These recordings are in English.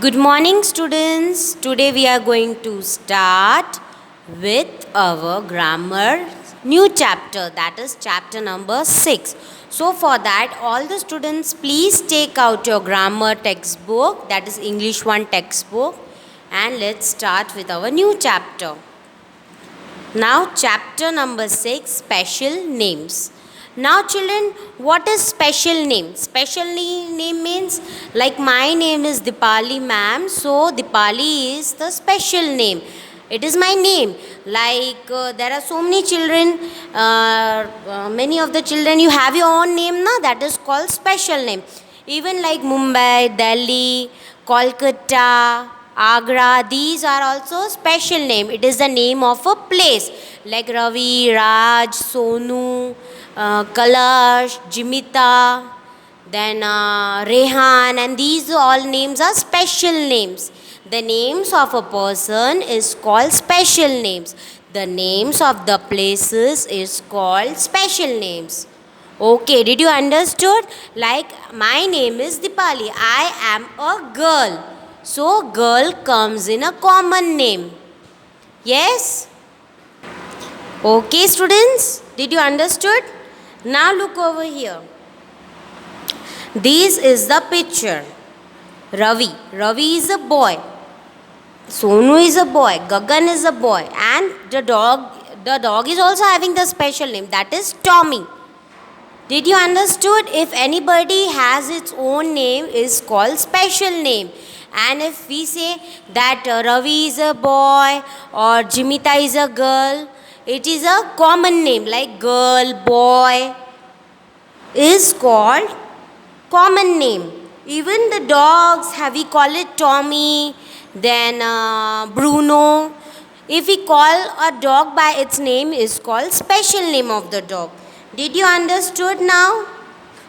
Good morning, students. Today we are going to start with our grammar new chapter, that is chapter number 6. So, for that, all the students, please take out your grammar textbook, that is English 1 textbook, and let's start with our new chapter. Now, chapter number 6, special names. Now, children, what is special name? Special name means, like my name is Dipali ma'am, so Dipali is the special name. It is my name. Like there are so many children, many of the children, you have your own name, na? That is called special name. Even like Mumbai, Delhi, Kolkata, Agra, these are also special name. It is the name of a place like Ravi, Raj, Sonu, Kalash, Jimita, then Rehan, and these all names are special names. The names of a person is called special names. The names of the places is called special names. Okay, did you understood? Like my name is Dipali. I am a girl. So girl comes in a common name. Yes? Okay, students? Did you understood? Now look over here. This is the picture. Ravi. Ravi is a boy. Sonu is a boy. Gagan is a boy. And the dog is also having the special name. That is Tommy. Did you understood? If anybody has its own name is called special name. And if we say that Ravi is a boy or Jimita is a girl, it is a common name like girl, boy is called common name. Even the dogs, we call it Tommy, then Bruno. If we call a dog by its name is called special name of the dog. Did you understood now?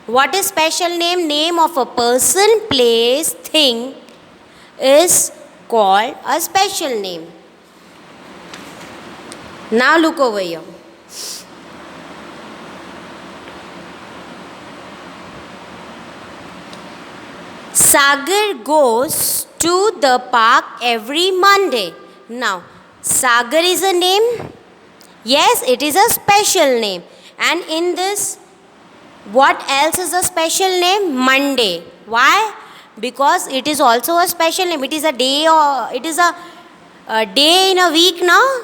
What is special name? Name of a person, place, thing is called a special name. Now look over here. Sagar goes to the park every Monday. Now, Sagar is a name? Yes, it is a special name. And in this, what else is a special name? Monday. Why? Because it is also a special name. It is a day or it is a day in a week now?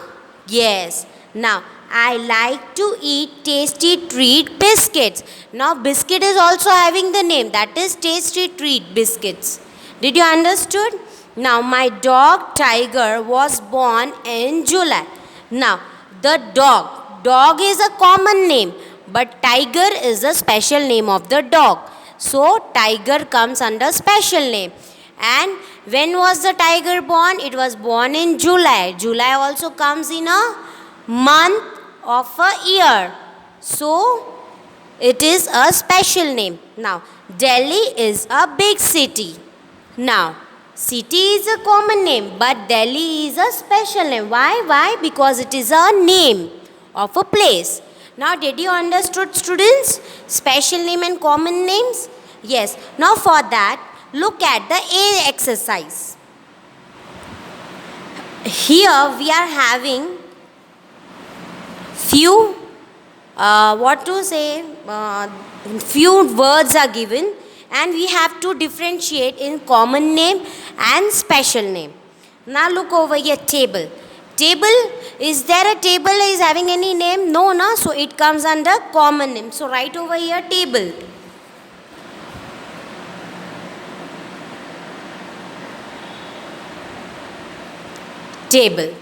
Yes. Now, I like to eat tasty treat biscuits. Now, biscuit is also having the name. That is tasty treat biscuits. Did you understood? Now, my dog Tiger was born in July. Now, the dog is a common name, but Tiger is a special name of the dog. So, Tiger comes under special name. And when was the tiger born? It was born in July. July also comes in a month of a year. So, it is a special name. Now, Delhi is a big city. Now, city is a common name, but Delhi is a special name. Why? Why? Because it is a name of a place. Now, did you understood, students? Special name and common names? Yes. Now, for that, look at the A exercise. Here, we are having few, few words are given, and we have to differentiate in common name and special name. Now, look over here, table. Table, is there a table is having any name? No, no. So, it comes under common name. So, write over here, table. Table.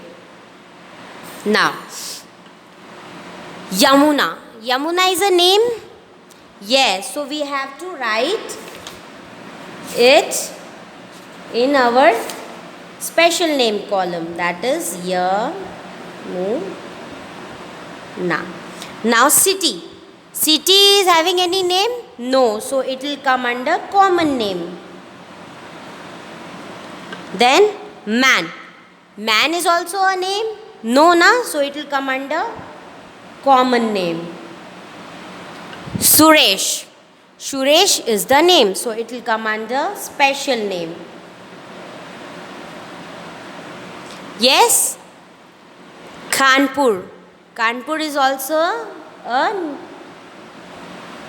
Now, Yamuna. Yamuna is a name? Yes. So, we have to write it in our special name column, that is Yamuna. Now city. City is having any name? No. So it will come under common name. Then man. Man is also a name? No, na. So it will come under common name. Suresh is the name. So it will come under special name. Yes, Kanpur. Kanpur is also a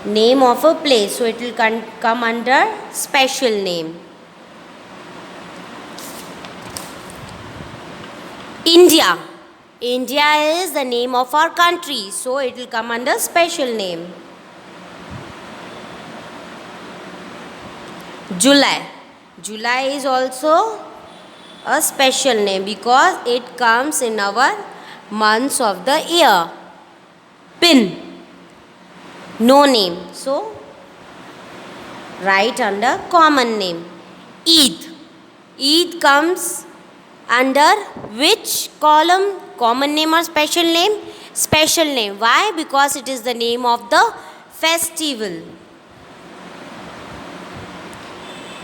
name of a place, so it will come under special name. India. India is the name of our country, so it will come under special name. July. July is also a special name because it comes in our months of the year. Pin. No name. So, write under common name. Eid. Eid comes under which column? Common name or special name? Special name. Why? Because it is the name of the festival.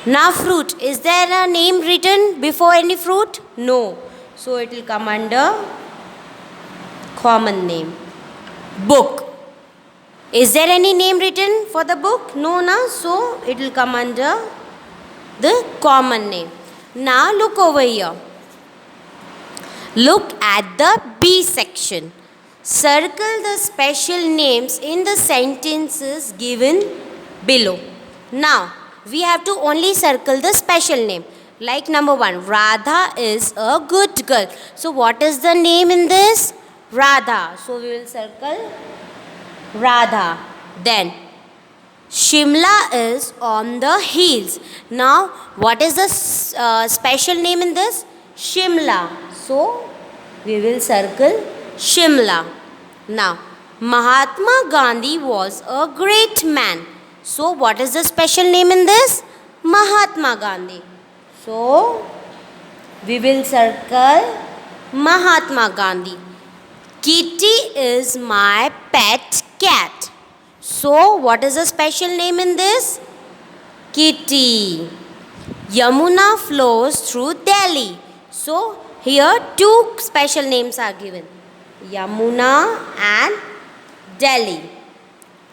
Now fruit. Is there a name written before any fruit? No. So it will come under common name. Book. Is there any name written for the book? No, na. So it will come under the common name. Now look over here. Look at the B section. Circle the special names in the sentences given below. Now we have to only circle the special name. Like number 1, Radha is a good girl. So what is the name in this? Radha. So we will circle Radha. Then Shimla is on the hills. Now what is the special name in this? Shimla. So we will circle Shimla. Now Mahatma Gandhi was a great man. So what is the special name in this? Mahatma Gandhi. So we will circle Mahatma Gandhi. Kitty is my pet cat. So what is the special name in this? Kitty. Yamuna flows through Delhi. So here 2 special names are given. Yamuna and Delhi.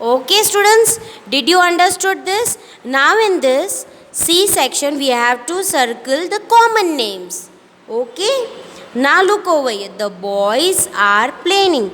Okay students, did you understood this? Now in this C section we have to circle the common names. Okay. Now look over here. The boys are playing.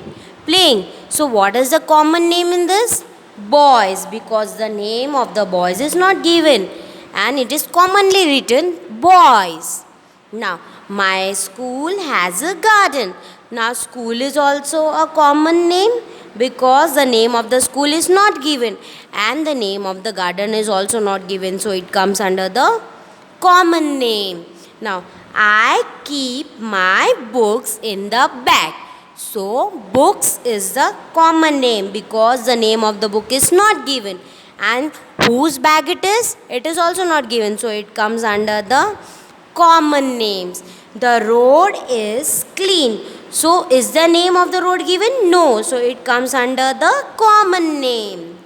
So what is the common name in this? Boys, because the name of the boys is not given and it is commonly written boys. Now my school has a garden. Now school is also a common name because the name of the school is not given and the name of the garden is also not given, so it comes under the common name. Now I keep my books in the bag. So books is the common name because the name of the book is not given and whose bag it is also not given, so it comes under the common names. The road is clean. So is the name of the road given? No. So it comes under the common name.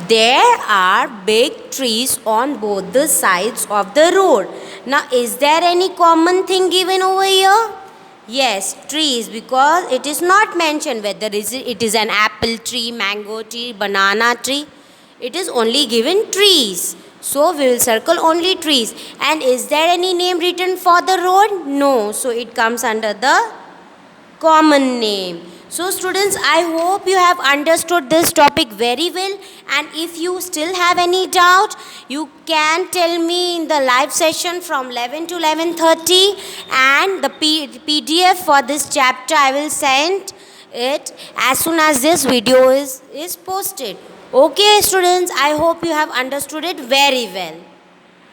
There are big trees on both the sides of the road. Now is there any common thing given over here? Yes, trees, because it is not mentioned whether it is an apple tree, mango tree, banana tree. It is only given trees. So we will circle only trees. And is there any name written for the road? No. So it comes under the common name. So students, I hope you have understood this topic very well, and if you still have any doubt, you can tell me in the live session from 11 to 11:30, and the PDF for this chapter I will send it as soon as this video is posted. Okay students, I hope you have understood it very well.